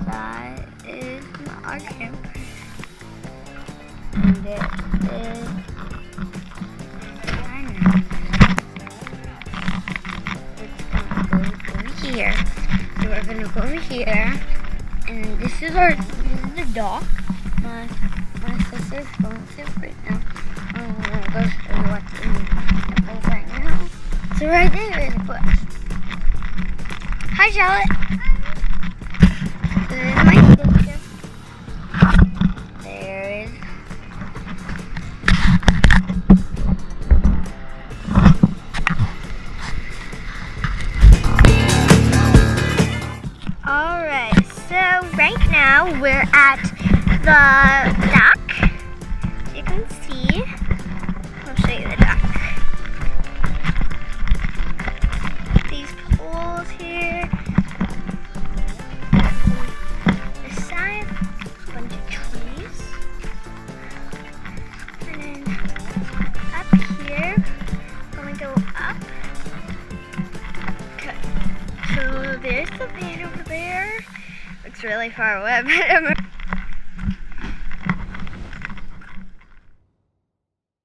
That is our campground. And this is here. So we're gonna go over here, and this is the dock. My sister's going to right now. I'm gonna go show you what's in the place right now. So right there is a bush. Hi, Charlotte. This is my sister. There is. Alright, so right now we're at the dock. You can see. I'll show you the dock. These poles here. This side, a bunch of trees. And then up here, when we go up. Okay. So there's the van over there. Looks really far away, but